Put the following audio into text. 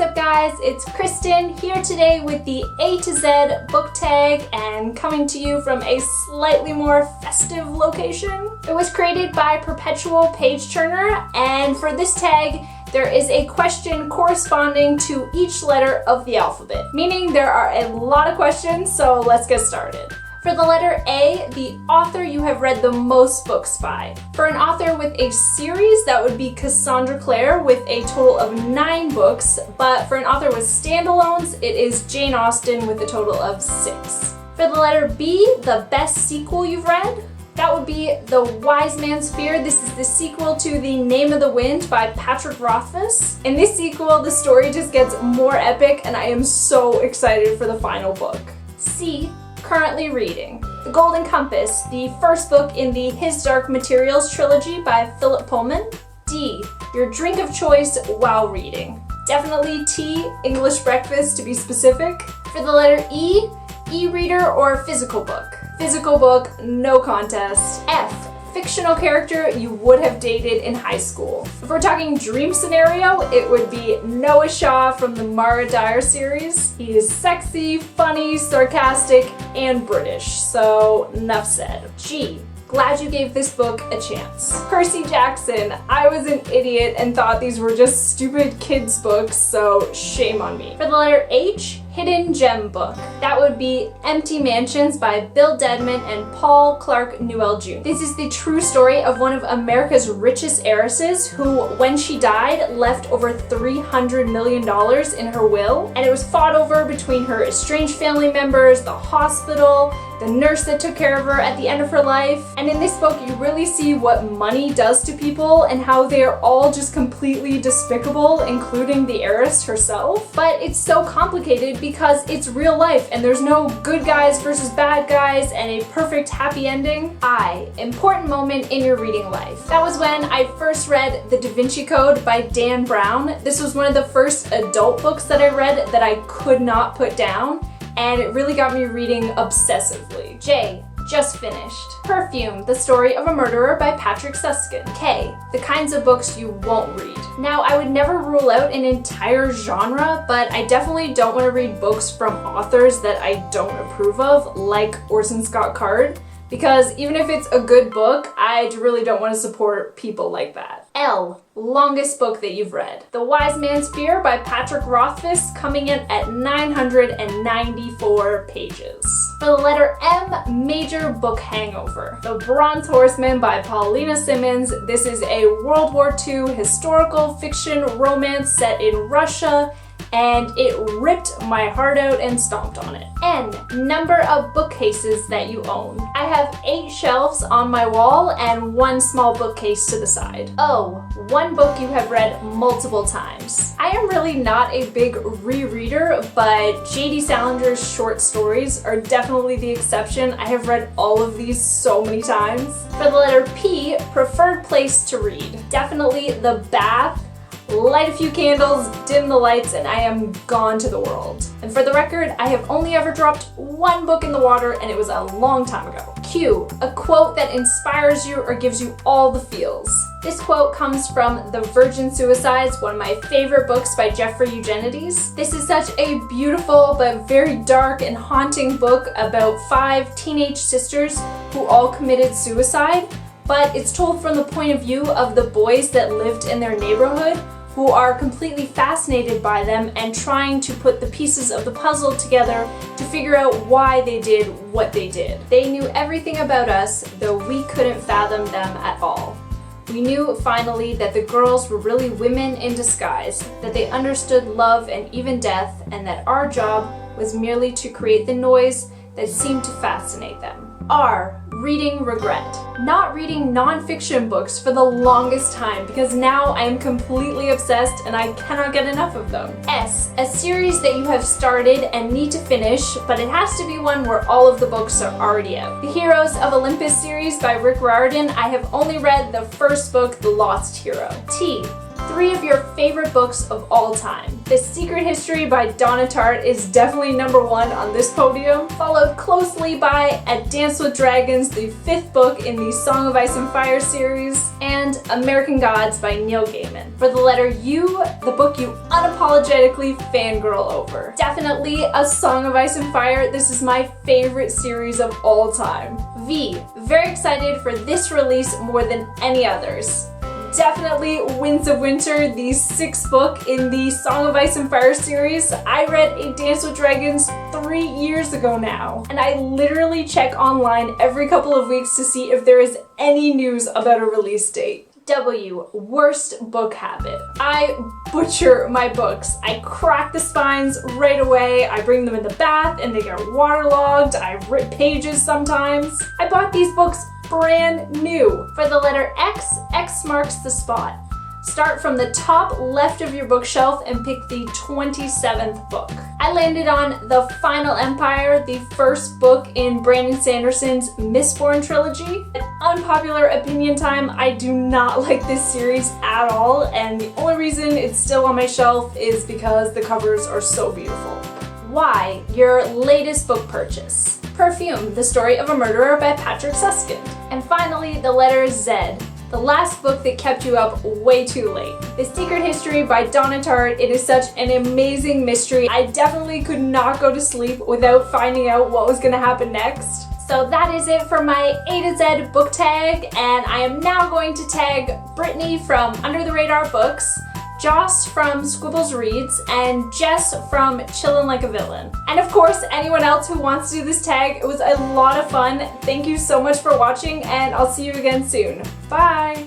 What's up guys, it's Kristen here today with the A to Z book tag and coming to you from a slightly more festive location. It was created by Perpetual Page Turner, and for this tag there is a question corresponding to each letter of the alphabet, meaning there are a lot of questions, so let's get started. For the letter A, the author you have read the most books by. For an author with a series, that would be Cassandra Clare with a total of 9 books, but for an author with standalones, it is Jane Austen with a total of 6. For the letter B, the best sequel you've read, that would be The Wise Man's Fear. This is the sequel to The Name of the Wind by Patrick Rothfuss. In this sequel, the story just gets more epic, and I am so excited for the final book. C, currently reading The Golden Compass, the first book in the His Dark Materials trilogy by Philip Pullman. D, your drink of choice while reading. Definitely tea, English breakfast to be specific. For the letter E, e-reader or physical book. Physical book, no contest. F, fictional character you would have dated in high school. If we're talking dream scenario, it would be Noah Shaw from the Mara Dyer series. He is sexy, funny, sarcastic, and British, so enough said. G, glad you gave this book a chance. Percy Jackson. I was an idiot and thought these were just stupid kids books, so shame on me. For the letter H, hidden gem book. That would be Empty Mansions by Bill Dedman and Paul Clark Newell Jr. This is the true story of one of America's richest heiresses who, when she died, left over $300 million in her will, and it was fought over between her estranged family members, the hospital, the nurse that took care of her at the end of her life. And in this book, you really see what money does to people and how they are all just completely despicable, including the heiress herself. But it's so complicated because it's real life and there's no good guys versus bad guys and a perfect happy ending. I, important moment in your reading life. That was when I first read The Da Vinci Code by Dan Brown. This was one of the first adult books that I read that I could not put down, and it really got me reading obsessively. J, just finished. Perfume, the story of a murderer by Patrick Susskind. K, the kinds of books you won't read. Now, I would never rule out an entire genre, but I definitely don't want to read books from authors that I don't approve of, like Orson Scott Card, because even if it's a good book, I really don't want to support people like that. L, longest book that you've read. The Wise Man's Fear by Patrick Rothfuss, coming in at 994 pages. For the letter M, major book hangover. The Bronze Horseman by Paulina Simmons. This is a World War II historical fiction romance set in Russia, and it ripped my heart out and stomped on it. N, number of bookcases that you own. I have 8 shelves on my wall and 1 small bookcase to the side. O, one book you have read multiple times. I am really not a big rereader, but J.D. Salinger's short stories are definitely the exception. I have read all of these so many times. For the letter P, preferred place to read. Definitely the bath. Light a few candles, dim the lights, and I am gone to the world. And for the record, I have only ever dropped 1 book in the water, and it was a long time ago. Q, a quote that inspires you or gives you all the feels. This quote comes from The Virgin Suicides, one of my favorite books by Jeffrey Eugenides. This is such a beautiful but very dark and haunting book about 5 teenage sisters who all committed suicide, but it's told from the point of view of the boys that lived in their neighborhood, who are completely fascinated by them and trying to put the pieces of the puzzle together to figure out why they did what they did. They knew everything about us, though we couldn't fathom them at all. We knew finally that the girls were really women in disguise, that they understood love and even death, and that our job was merely to create the noise that seemed to fascinate them. R, reading regret. Not reading non-fiction books for the longest time because now I am completely obsessed and I cannot get enough of them. S, a series that you have started and need to finish, but it has to be one where all of the books are already out. The Heroes of Olympus series by Rick Riordan. I have only read the first book, The Lost Hero. T, 3 of your favorite books of all time. The Secret History by Donna Tartt is definitely number 1 on this podium, followed closely by A Dance with Dragons, the 5th book in the Song of Ice and Fire series, and American Gods by Neil Gaiman. For the letter U, the book you unapologetically fangirl over. Definitely A Song of Ice and Fire. This is my favorite series of all time. V, very excited for this release more than any others. Definitely Winds of Winter, the 6th book in the Song of Ice and Fire series. I read A Dance with Dragons 3 years ago now, and I literally check online every couple of weeks to see if there is any news about a release date. W, worst book habit. I butcher my books. I crack the spines right away. I bring them in the bath and they get waterlogged. I rip pages sometimes. I bought these books brand new. For the letter X, X marks the spot. Start from the top left of your bookshelf and pick the 27th book. I landed on The Final Empire, the 1st book in Brandon Sanderson's Mistborn trilogy. An unpopular opinion time, I do not like this series at all, and the only reason it's still on my shelf is because the covers are so beautiful. Y, your latest book purchase. Perfume, The Story of a Murderer by Patrick Suskind. And finally, the letter Z, the last book that kept you up way too late. The Secret History by Donna Tartt. It is such an amazing mystery. I definitely could not go to sleep without finding out what was gonna happen next. So that is it for my A to Z book tag, and I am now going to tag Brittany from UnderTheRadarBooks, Joce from SquibblesReads, and Jess from Chillin' Like a Villain. And of course, anyone else who wants to do this tag. It was a lot of fun. Thank you so much for watching, and I'll see you again soon. Bye!